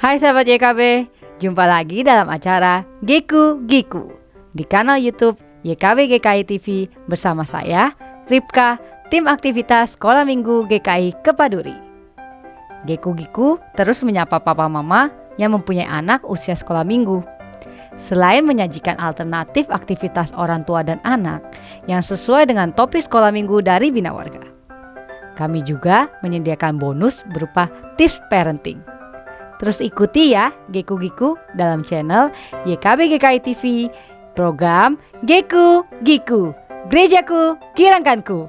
Hai sahabat YKB, jumpa lagi dalam acara Geku Giku di kanal YouTube YKB GKI TV bersama saya, Ripka, tim aktivitas Sekolah Minggu GKI Kepaduri. Geku Giku terus menyapa papa mama yang mempunyai anak usia sekolah minggu. Selain menyajikan alternatif aktivitas orang tua dan anak yang sesuai dengan topik sekolah minggu dari Bina Warga, kami juga menyediakan bonus berupa tips parenting. Terus ikuti ya Geku Giku dalam channel YKB GKI TV, program Geku Giku, Gerejaku Kirangkanku.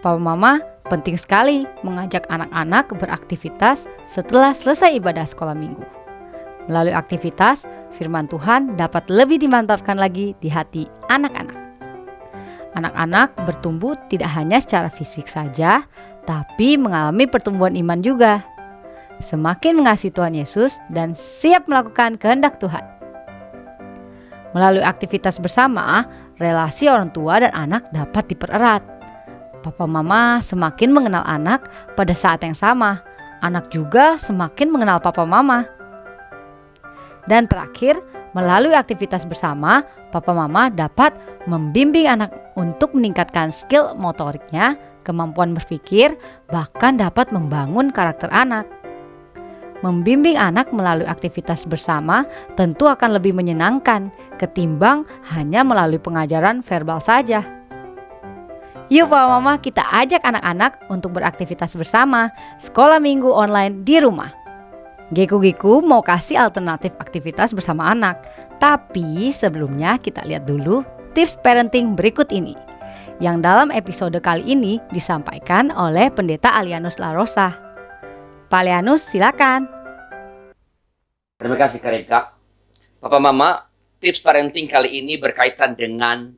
Papa Mama penting sekali mengajak anak-anak beraktivitas setelah selesai ibadah sekolah minggu. Melalui aktivitas, firman Tuhan dapat lebih dimantapkan lagi di hati anak-anak. Anak-anak bertumbuh tidak hanya secara fisik saja, tapi mengalami pertumbuhan iman juga. Semakin mengasihi Tuhan Yesus dan siap melakukan kehendak Tuhan. Melalui aktivitas bersama, relasi orang tua dan anak dapat dipererat. Papa Mama semakin mengenal anak pada saat yang sama. Anak juga semakin mengenal Papa Mama. Dan terakhir, melalui aktivitas bersama, Papa Mama dapat membimbing anak untuk meningkatkan skill motoriknya, kemampuan berpikir, bahkan dapat membangun karakter anak. Membimbing anak melalui aktivitas bersama tentu akan lebih menyenangkan ketimbang hanya melalui pengajaran verbal saja. Yuk Papa Mama, kita ajak anak-anak untuk beraktivitas bersama sekolah minggu online di rumah. Geku Giku mau kasih alternatif aktivitas bersama anak. Tapi sebelumnya kita lihat dulu tips parenting berikut ini, yang dalam episode kali ini disampaikan oleh Pendeta Alianus Larosa. Pak Alianus, silakan. Terima kasih Kak Ripka. Papa Mama, tips parenting kali ini berkaitan dengan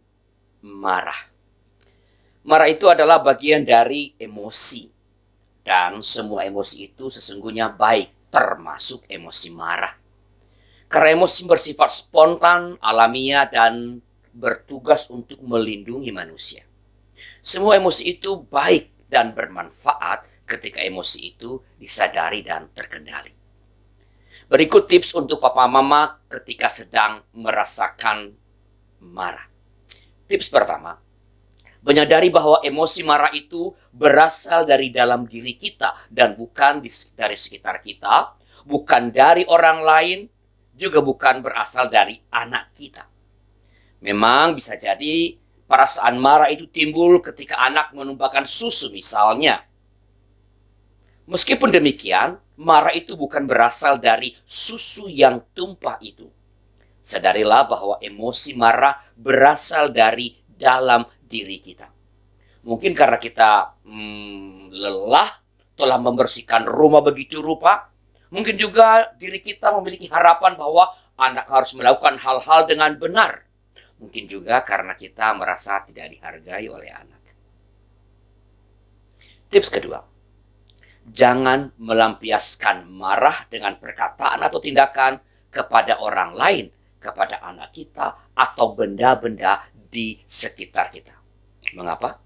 marah. Marah itu adalah bagian dari emosi. Dan semua emosi itu sesungguhnya baik, termasuk emosi marah. Karena emosi bersifat spontan, alamiah, dan bertugas untuk melindungi manusia. Semua emosi itu baik dan bermanfaat ketika emosi itu disadari dan terkendali. Berikut tips untuk Papa Mama ketika sedang merasakan marah. Tips pertama, menyadari bahwa emosi marah itu berasal dari dalam diri kita dan bukan dari sekitar kita, bukan dari orang lain, juga bukan berasal dari anak kita. Memang bisa jadi perasaan marah itu timbul ketika anak menumpahkan susu misalnya. Meskipun demikian, marah itu bukan berasal dari susu yang tumpah itu. Sadarilah bahwa emosi marah berasal dari dalam diri kita. Mungkin karena kita lelah, telah membersihkan rumah begitu rupa. Mungkin juga diri kita memiliki harapan bahwa anak harus melakukan hal-hal dengan benar. Mungkin juga karena kita merasa tidak dihargai oleh anak. Tips kedua, jangan melampiaskan marah dengan perkataan atau tindakan kepada orang lain, kepada anak kita, atau benda-benda di sekitar kita. Mengapa?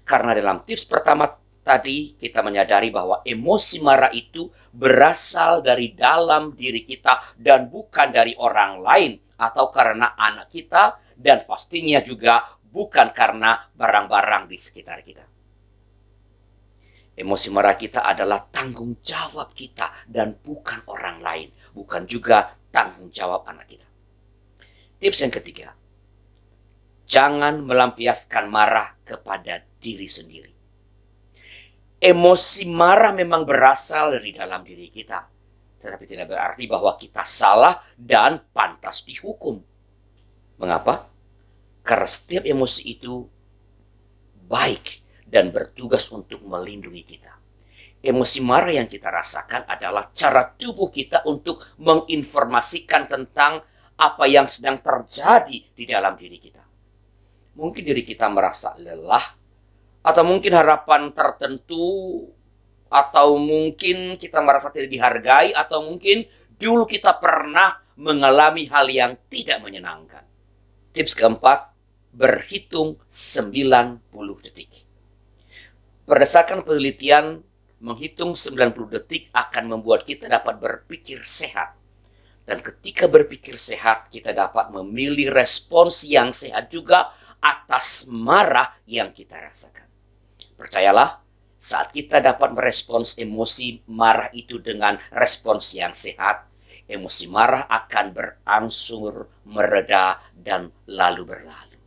Karena dalam tips pertama tadi kita menyadari bahwa emosi marah itu berasal dari dalam diri kita dan bukan dari orang lain atau karena anak kita, dan pastinya juga bukan karena barang-barang di sekitar kita. Emosi marah kita adalah tanggung jawab kita dan bukan orang lain, bukan juga tanggung jawab anak kita. Tips yang ketiga, jangan melampiaskan marah kepada diri sendiri. Emosi marah memang berasal dari dalam diri kita, tetapi tidak berarti bahwa kita salah dan pantas dihukum. Mengapa? Karena setiap emosi itu baik dan bertugas untuk melindungi kita. Emosi marah yang kita rasakan adalah cara tubuh kita untuk menginformasikan tentang apa yang sedang terjadi di dalam diri kita. Mungkin diri kita merasa lelah, atau mungkin harapan tertentu, atau mungkin kita merasa tidak dihargai, atau mungkin dulu kita pernah mengalami hal yang tidak menyenangkan. Tips keempat, berhitung 90 detik. Berdasarkan penelitian menghitung 90 detik akan membuat kita dapat berpikir sehat. Dan ketika berpikir sehat, kita dapat memilih respons yang sehat juga atas marah yang kita rasakan. Percayalah, saat kita dapat merespons emosi marah itu dengan respons yang sehat, emosi marah akan berangsur mereda dan lalu berlalu.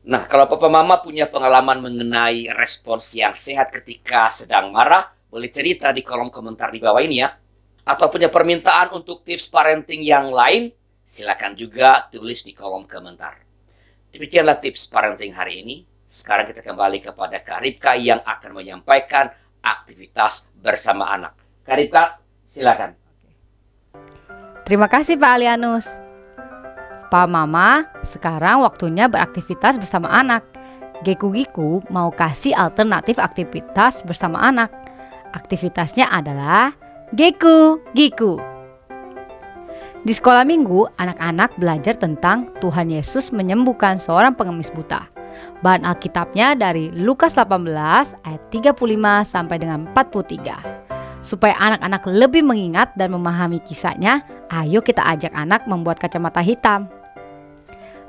Nah, kalau papa mama punya pengalaman mengenai respons yang sehat ketika sedang marah, boleh cerita di kolom komentar di bawah ini ya. Atau punya permintaan untuk tips parenting yang lain, silakan juga tulis di kolom komentar. Demikianlah tips parenting hari ini. Sekarang kita kembali kepada Kak Ripka yang akan menyampaikan aktivitas bersama anak. Kak Ripka, silakan. Terima kasih Pak Alianus. Pak Mama, sekarang waktunya beraktivitas bersama anak. Geku-Giku mau kasih alternatif aktivitas bersama anak. Aktivitasnya adalah Geku-Giku. Di sekolah minggu, anak-anak belajar tentang Tuhan Yesus menyembuhkan seorang pengemis buta. Bahan Alkitabnya dari Lukas 18 ayat 35 sampai dengan 43. Supaya anak-anak lebih mengingat dan memahami kisahnya, ayo kita ajak anak membuat kacamata hitam.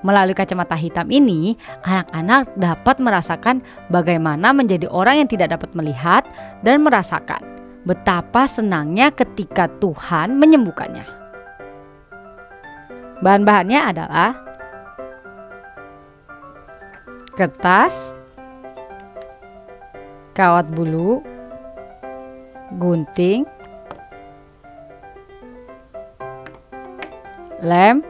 Melalui kacamata hitam ini, anak-anak dapat merasakan bagaimana menjadi orang yang tidak dapat melihat dan merasakan betapa senangnya ketika Tuhan menyembuhkannya. Bahan-bahannya adalah kertas, kawat bulu, gunting, lem,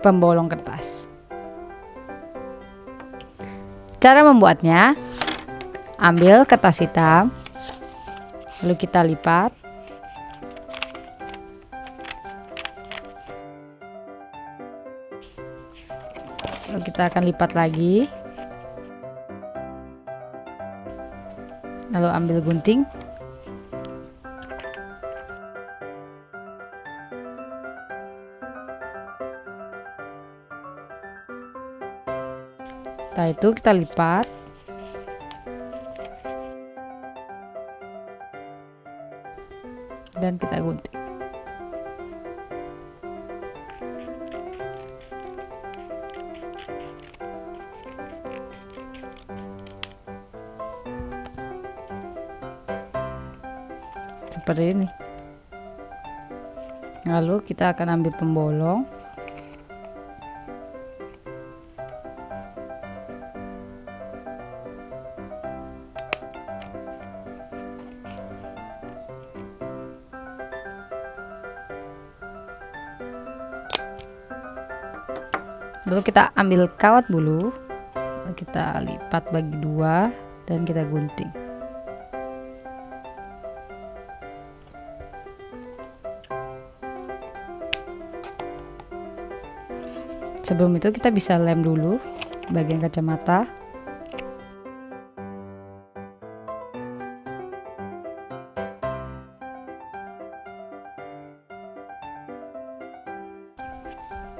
pembolong kertas. Cara membuatnya, ambil kertas hitam, lalu kita lipat. Lalu kita akan lipat lagi. Lalu ambil gunting. Setelah itu kita lipat. Dan kita gunting. Seperti ini. Lalu kita akan ambil pembolong. Lalu kita ambil kawat bulu, lalu kita lipat bagi dua dan kita gunting. Sebelum itu kita bisa lem dulu bagian kacamata.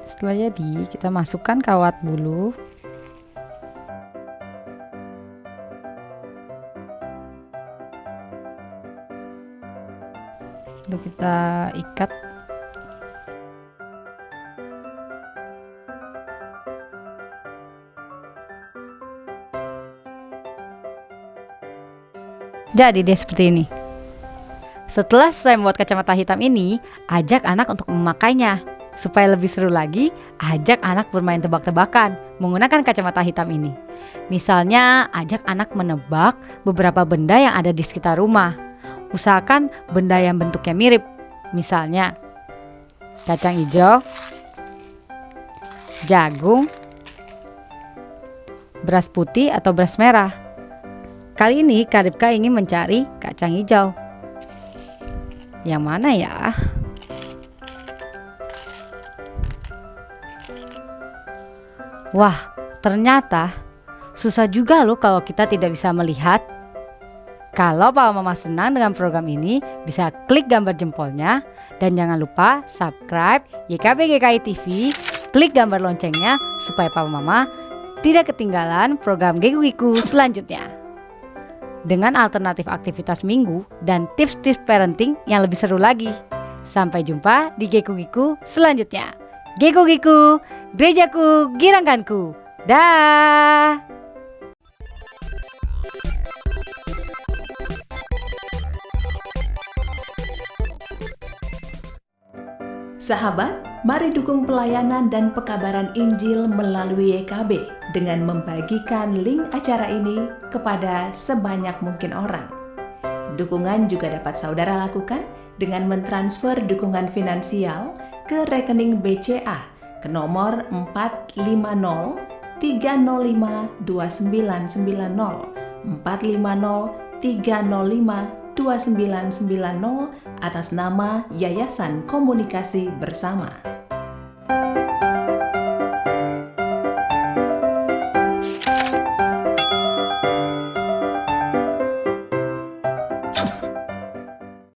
Setelah jadi, kita masukkan kawat bulu. Lalu kita ikat. Jadi deh seperti ini. Setelah saya membuat kacamata hitam ini, ajak anak untuk memakainya. Supaya lebih seru lagi, ajak anak bermain tebak-tebakan menggunakan kacamata hitam ini. Misalnya, ajak anak menebak beberapa benda yang ada di sekitar rumah. Usahakan benda yang bentuknya mirip. Misalnya, kacang hijau, jagung, beras putih atau beras merah. Kali ini Kak Ripka ingin mencari kacang hijau. Yang mana ya? Wah, ternyata susah juga loh kalau kita tidak bisa melihat. Kalau Papa Mama senang dengan program ini, bisa klik gambar jempolnya. Dan jangan lupa subscribe YKB GKI TV, klik gambar loncengnya supaya Papa Mama tidak ketinggalan program Geku-Geku selanjutnya. Dengan alternatif aktivitas minggu dan tips-tips parenting yang lebih seru lagi. Sampai jumpa di Geku-Geku selanjutnya. Geku-Geku, gerejaku, girangkanku. Dah. Sahabat, mari dukung pelayanan dan pekabaran Injil melalui YKB dengan membagikan link acara ini kepada sebanyak mungkin orang. Dukungan juga dapat saudara lakukan dengan mentransfer dukungan finansial ke rekening BCA ke nomor 450-305-2990 atas nama Yayasan Komunikasi Bersama.